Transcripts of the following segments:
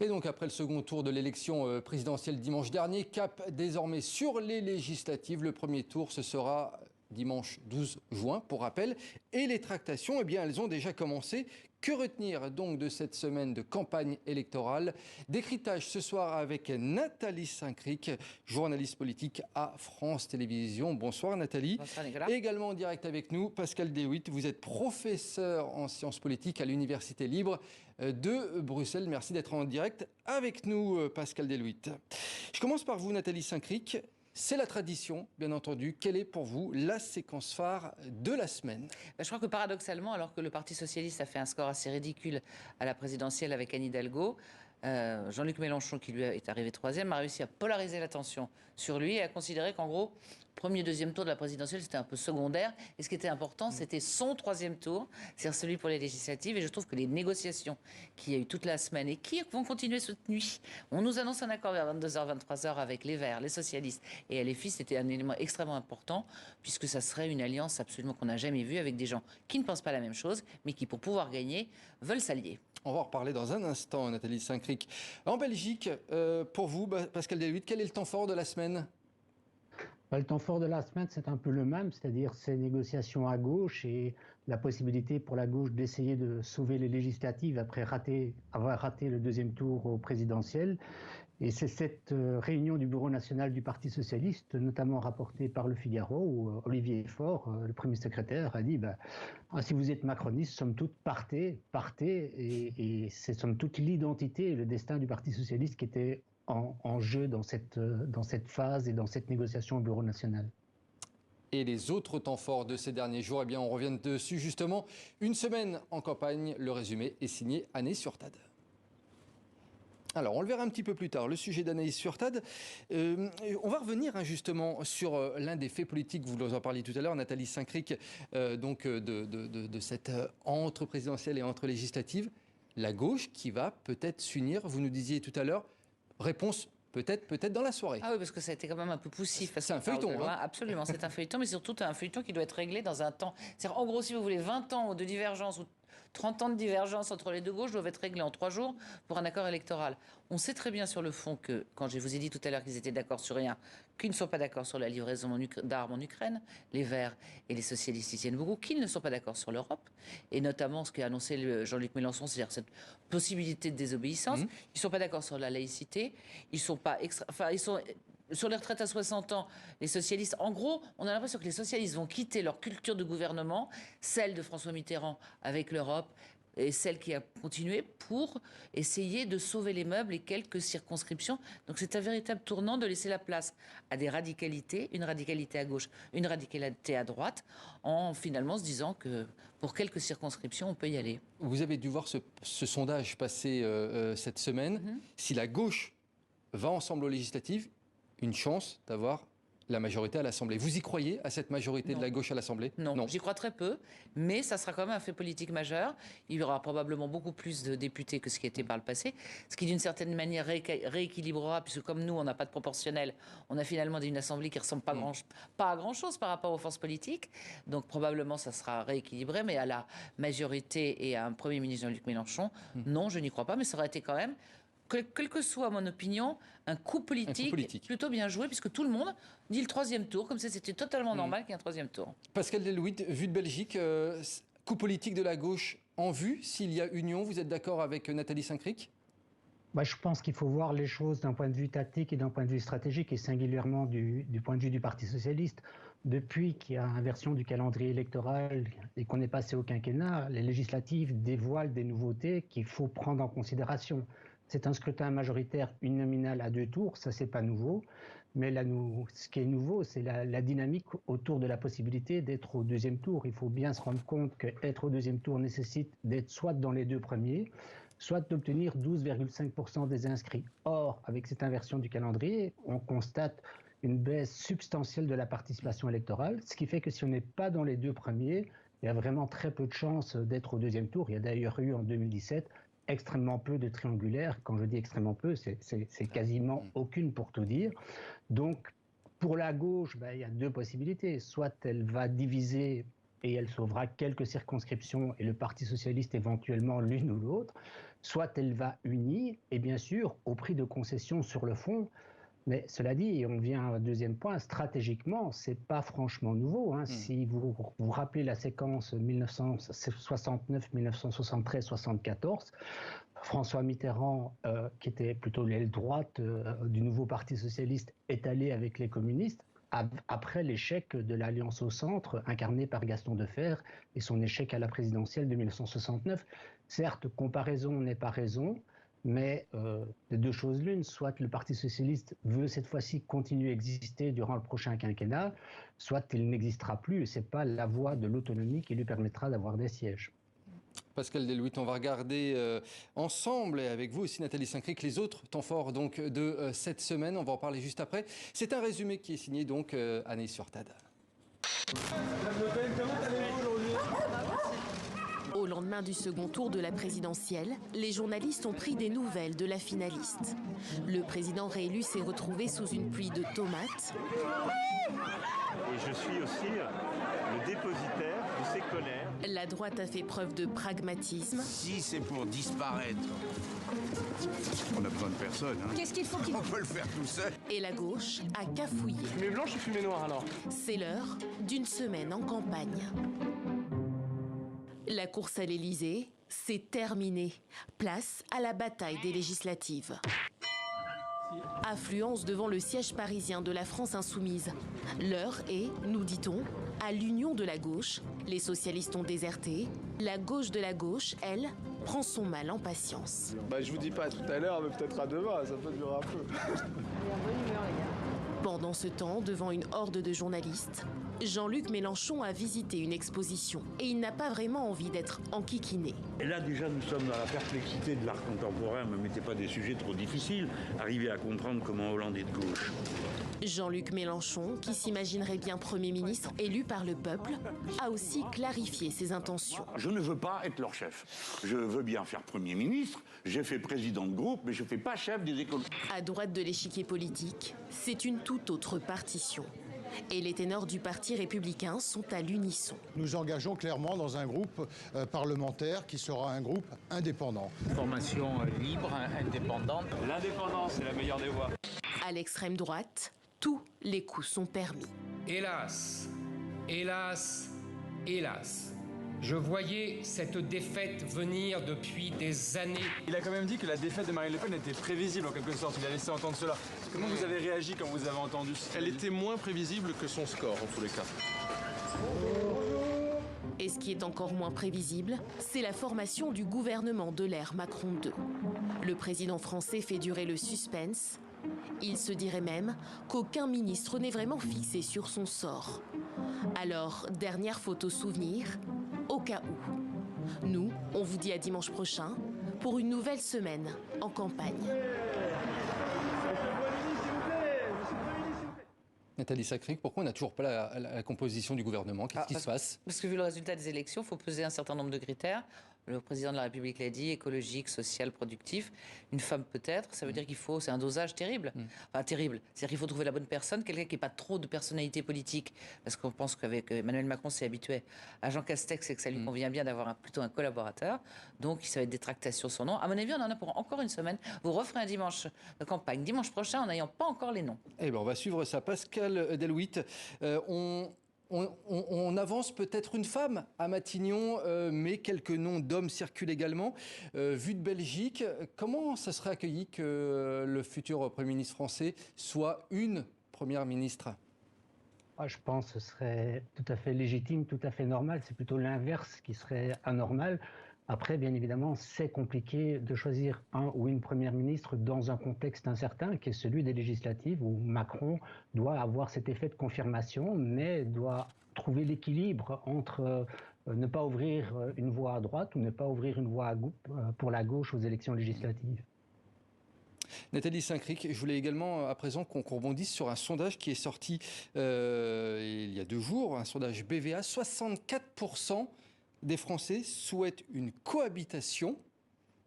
Et donc après le second tour de l'élection présidentielle dimanche dernier, cap désormais sur les législatives. Le premier tour, ce sera dimanche 12 juin, pour rappel. Et les tractations, eh bien, elles ont déjà commencé. Que retenir donc de cette semaine de campagne électorale? Décryptage ce soir avec Nathalie Saint-Cric, journaliste politique à France Télévisions. Bonsoir Nathalie. Bonsoir Nicolas. Également en direct avec nous, Pascal Dewitt. Vous êtes professeur en sciences politiques à l'Université libre de Bruxelles. Merci d'être en direct avec nous, Pascal Dewitt. Je commence par vous, Nathalie Saint-Cric. C'est la tradition, bien entendu. Quelle est pour vous la séquence phare de la semaine? Je crois que paradoxalement, alors que le Parti socialiste a fait un score assez ridicule à la présidentielle avec Anne Hidalgo, Jean-Luc Mélenchon, qui lui est arrivé troisième, a réussi à polariser l'attention sur lui et à considérer qu'en gros, premier, deuxième tour de la présidentielle, c'était un peu secondaire. Et ce qui était important, c'était son troisième tour, c'est-à-dire celui pour les législatives. Et je trouve que les négociations qu'il y a eu toute la semaine et qui vont continuer cette nuit, on nous annonce un accord vers 22h, 23h avec les Verts, les socialistes et LFI, c'était un élément extrêmement important, puisque ça serait une alliance absolument qu'on n'a jamais vue avec des gens qui ne pensent pas la même chose, mais qui, pour pouvoir gagner, veulent s'allier. On va en reparler dans un instant, Nathalie Saint-Cric. En Belgique, pour vous, Pascal Dewitt, quel est le temps fort de la semaine? Le temps fort de la semaine, c'est un peu le même, c'est-à-dire ces négociations à gauche et la possibilité pour la gauche d'essayer de sauver les législatives après avoir raté le deuxième tour au présidentiel. Et c'est cette réunion du Bureau national du Parti socialiste, notamment rapportée par Le Figaro, où Olivier Faure, le premier secrétaire, a dit si vous êtes macroniste, somme toute, partez, et c'est somme toute l'identité et le destin du Parti socialiste qui était en jeu dans cette phase et dans cette négociation au Bureau national. Et les autres temps forts de ces derniers jours, eh bien, on revient dessus justement. Une semaine en campagne, le résumé est signé Anaïs Furtad. Alors, on le verra un petit peu plus tard, le sujet d'Anaïs Furtad. On va revenir justement sur l'un des faits politiques, vous en parliez tout à l'heure, Nathalie Saint-Cric, de cette entre-présidentielle et entre-législative. La gauche qui va peut-être s'unir, vous nous disiez tout à l'heure, réponse peut-être dans la soirée. Ah oui, parce que ça a été quand même un peu poussif. C'est un feuilleton. Hein. Absolument, c'est un feuilleton, mais surtout un feuilleton qui doit être réglé dans un temps. C'est-à-dire, en gros, si vous voulez 20 ans de divergence ou 30 ans de divergence entre les deux gauches doivent être réglés en 3 jours pour un accord électoral. On sait très bien sur le fond que, quand je vous ai dit tout à l'heure qu'ils étaient d'accord sur rien, qu'ils ne sont pas d'accord sur la livraison d'armes en Ukraine, les Verts et les socialistes y tiennent beaucoup, qu'ils ne sont pas d'accord sur l'Europe, et notamment ce qu'a annoncé Jean-Luc Mélenchon, c'est-à-dire cette possibilité de désobéissance. Ils ne sont pas d'accord sur la laïcité, ils sont sur les retraites à 60 ans, les socialistes, en gros, on a l'impression que les socialistes vont quitter leur culture de gouvernement, celle de François Mitterrand avec l'Europe, et celle qui a continué pour essayer de sauver les meubles et quelques circonscriptions. Donc c'est un véritable tournant de laisser la place à des radicalités, une radicalité à gauche, une radicalité à droite, en finalement se disant que pour quelques circonscriptions, on peut y aller. Vous avez dû voir ce sondage passer cette semaine. Si la gauche va ensemble aux législatives, une chance d'avoir la majorité à l'Assemblée. Vous y croyez à cette majorité de la gauche à l'Assemblée? Non, j'y crois très peu, mais ça sera quand même un fait politique majeur. Il y aura probablement beaucoup plus de députés que ce qui était par le passé, ce qui d'une certaine manière rééquilibrera, puisque comme nous, on n'a pas de proportionnel, on a finalement une Assemblée qui ne ressemble pas à grand-chose par rapport aux forces politiques. Donc probablement, ça sera rééquilibré, mais à la majorité et à un Premier ministre Jean-Luc Mélenchon, non, je n'y crois pas, mais ça aurait été quand même, quelle que soit mon opinion, un coup politique plutôt bien joué, puisque tout le monde dit le troisième tour, comme si c'était totalement normal qu'il y ait un troisième tour. Pascal Dewitt, vue de Belgique, coup politique de la gauche en vue, s'il y a union, vous êtes d'accord avec Nathalie Saint-Cric? Je pense qu'il faut voir les choses d'un point de vue tactique et d'un point de vue stratégique, et singulièrement du point de vue du Parti socialiste. Depuis qu'il y a inversion du calendrier électoral et qu'on est passé au quinquennat, les législatives dévoilent des nouveautés qu'il faut prendre en considération. C'est un scrutin majoritaire uninominal à 2 tours, ça c'est pas nouveau, mais ce qui est nouveau, c'est la dynamique autour de la possibilité d'être au deuxième tour. Il faut bien se rendre compte qu'être au deuxième tour nécessite d'être soit dans les 2 premiers, soit d'obtenir 12,5% des inscrits. Or, avec cette inversion du calendrier, on constate une baisse substantielle de la participation électorale, ce qui fait que si on n'est pas dans les 2 premiers, il y a vraiment très peu de chances d'être au deuxième tour. Il y a d'ailleurs eu en 2017 extrêmement peu de triangulaires. Quand je dis extrêmement peu, c'est quasiment aucune pour tout dire. Donc, pour la gauche, il y a 2 possibilités. Soit elle va diviser et elle sauvera quelques circonscriptions et le Parti socialiste éventuellement l'une ou l'autre, soit elle va unie, et bien sûr au prix de concessions sur le fond. Mais cela dit, et on vient à un deuxième point, stratégiquement, c'est pas franchement nouveau. Si vous vous rappelez la séquence 1969, 1973, 74, François Mitterrand, qui était plutôt l'aile droite du nouveau Parti socialiste, est allé avec les communistes après l'échec de l'Alliance au centre, incarnée par Gaston Defferre, et son échec à la présidentielle de 1969. Certes, comparaison n'est pas raison, mais de deux choses l'une, soit le Parti socialiste veut cette fois-ci continuer à exister durant le prochain quinquennat, soit il n'existera plus, et ce n'est pas la voie de l'autonomie qui lui permettra d'avoir des sièges. Pascal Delouit, on va regarder ensemble et avec vous aussi Nathalie Saint-Cric les autres temps forts donc, de cette semaine. On va en parler juste après. C'est un résumé qui est signé donc Anaïs-sur-Tade. Au lendemain du second tour de la présidentielle, les journalistes ont pris des nouvelles de la finaliste. Le président réélu s'est retrouvé sous une pluie de tomates. Et je suis aussi le dépositaire de ces colères. La droite a fait preuve de pragmatisme. Si c'est pour disparaître, on a besoin de personne. Qu'est-ce qu'il faut qu'il... On peut le faire tout seul. Et la gauche a cafouillé. Fumée blanche ou fumée noire alors? C'est l'heure d'une semaine en campagne. La course à l'Élysée, c'est terminé. Place à la bataille des législatives. Affluence devant le siège parisien de la France insoumise. L'heure est, nous dit-on, à l'union de la gauche. Les socialistes ont déserté. La gauche de la gauche, elle, prend son mal en patience. Je vous dis pas à tout à l'heure, mais peut-être à demain, ça peut durer un peu. Pendant ce temps, devant une horde de journalistes, Jean-Luc Mélenchon a visité une exposition et il n'a pas vraiment envie d'être enquiquiné. Et là déjà nous sommes dans la perplexité de l'art contemporain, ne me mettez pas des sujets trop difficiles, arriver à comprendre comment Hollande est de gauche. Jean-Luc Mélenchon, qui s'imaginerait bien Premier ministre élu par le peuple, a aussi clarifié ses intentions. Je ne veux pas être leur chef. Je veux bien faire Premier ministre, j'ai fait président de groupe, mais je ne fais pas chef des écoles. À droite de l'échiquier politique, c'est une toute autre partition. Et les ténors du Parti républicain sont à l'unisson. Nous engageons clairement dans un groupe parlementaire qui sera un groupe indépendant. Formation libre, indépendante. L'indépendance, c'est la meilleure des voies. À l'extrême droite, tous les coups sont permis. Hélas, hélas, hélas. Je voyais cette défaite venir depuis des années. Il a quand même dit que la défaite de Marine Le Pen était prévisible en quelque sorte. Il a laissé entendre cela. Comment vous avez réagi quand vous avez entendu ça? Elle était moins prévisible que son score en tous les cas. Et ce qui est encore moins prévisible, c'est la formation du gouvernement de l'ère Macron 2. Le président français fait durer le suspense. Il se dirait même qu'aucun ministre n'est vraiment fixé sur son sort. Alors, dernière photo souvenir, au cas où. Nous, on vous dit à dimanche prochain pour une nouvelle semaine en campagne. Nathalie Saint-Cric, pourquoi on n'a toujours pas la composition du gouvernement? Qu'est-ce qui se passe? Parce que vu le résultat des élections, il faut peser un certain nombre de critères. Le président de la République l'a dit, écologique, social, productif. Une femme peut-être, ça veut dire qu'il faut, c'est un dosage terrible. Enfin terrible, c'est-à-dire qu'il faut trouver la bonne personne, quelqu'un qui n'ait pas trop de personnalité politique. Parce qu'on pense qu'avec Emmanuel Macron s'est habitué à Jean Castex et que ça lui convient bien d'avoir plutôt un collaborateur. Donc ça va être des tractations sur son nom. À mon avis, on en a pour encore une semaine. Vous referez un dimanche de campagne, dimanche prochain, en n'ayant pas encore les noms. Eh bien, on va suivre ça. Pascal Delouit, on avance peut-être une femme à Matignon, mais quelques noms d'hommes circulent également. Vu de Belgique, comment ça serait accueilli que le futur Premier ministre français soit une Première ministre? Je pense que ce serait tout à fait légitime, tout à fait normal. C'est plutôt l'inverse qui serait anormal. Après, bien évidemment, c'est compliqué de choisir un ou une première ministre dans un contexte incertain, qui est celui des législatives, où Macron doit avoir cet effet de confirmation, mais doit trouver l'équilibre entre ne pas ouvrir une voie à droite ou ne pas ouvrir une voie pour la gauche aux élections législatives. Nathalie Saint-Cric, je voulais également à présent qu'on rebondisse sur un sondage qui est sorti il y a 2 jours, un sondage BVA, 64% des Français souhaitent une cohabitation.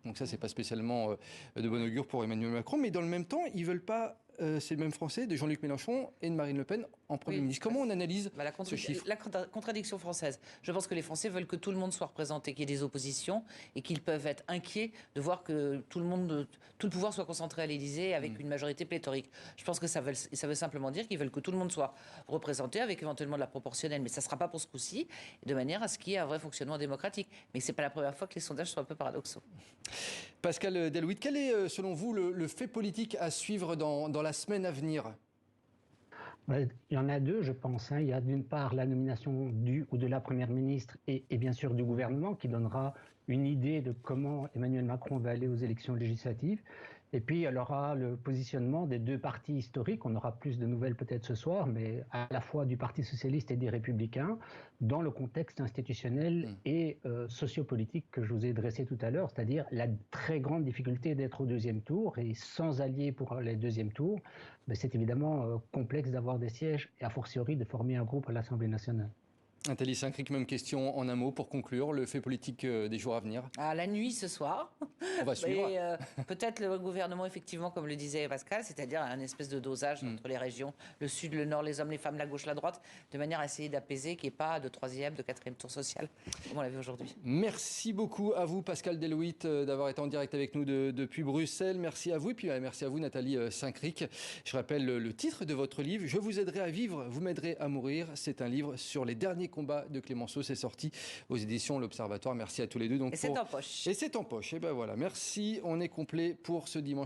Donc ça, c'est pas spécialement de bon augure pour Emmanuel Macron, mais dans le même temps, ils veulent pas c'est le même Français, de Jean-Luc Mélenchon et de Marine Le Pen en Premier ministre. Comment on analyse ce chiffre? La contradiction française. Je pense que les Français veulent que tout le monde soit représenté, qu'il y ait des oppositions et qu'ils peuvent être inquiets de voir que tout le pouvoir soit concentré à l'Élysée avec une majorité pléthorique. Je pense que ça veut simplement dire qu'ils veulent que tout le monde soit représenté avec éventuellement de la proportionnelle, mais ça ne sera pas pour ce coup-ci, de manière à ce qu'il y ait un vrai fonctionnement démocratique. Mais ce n'est pas la première fois que les sondages sont un peu paradoxaux. Pascal Delhouit, quel est, selon vous, le fait politique à suivre dans la semaine à venir? Il y en a deux, je pense. Il y a d'une part la nomination du ou de la Première ministre et bien sûr du gouvernement qui donnera une idée de comment Emmanuel Macron va aller aux élections législatives. Et puis, il y aura le positionnement des deux partis historiques. On aura plus de nouvelles peut-être ce soir, mais à la fois du Parti socialiste et des Républicains, dans le contexte institutionnel et sociopolitique que je vous ai dressé tout à l'heure, c'est-à-dire la très grande difficulté d'être au deuxième tour. Et sans alliés pour les deuxièmes tours, c'est évidemment complexe d'avoir des sièges et a fortiori de former un groupe à l'Assemblée nationale. Nathalie Saint-Cric, même question en un mot pour conclure, le fait politique des jours à venir. À la nuit ce soir. On va suivre. Peut-être le gouvernement, effectivement, comme le disait Pascal, c'est-à-dire un espèce de dosage entre les régions, le sud, le nord, les hommes, les femmes, la gauche, la droite, de manière à essayer d'apaiser, qu'il n'y ait pas de troisième, de quatrième tour social, comme on l'a vu aujourd'hui. Merci beaucoup à vous, Pascal Delhouit, d'avoir été en direct avec nous depuis Bruxelles. Merci à vous et puis merci à vous, Nathalie Saint-Cric. Je rappelle le titre de votre livre, « Je vous aiderai à vivre, vous m'aiderez à mourir ». C'est un livre sur les derniers combats de Clémenceau. C'est sorti aux éditions L'Observatoire. Merci à tous les deux. Donc, c'est en poche. Et c'est en poche. Et ben voilà. Merci. On est complet pour ce dimanche.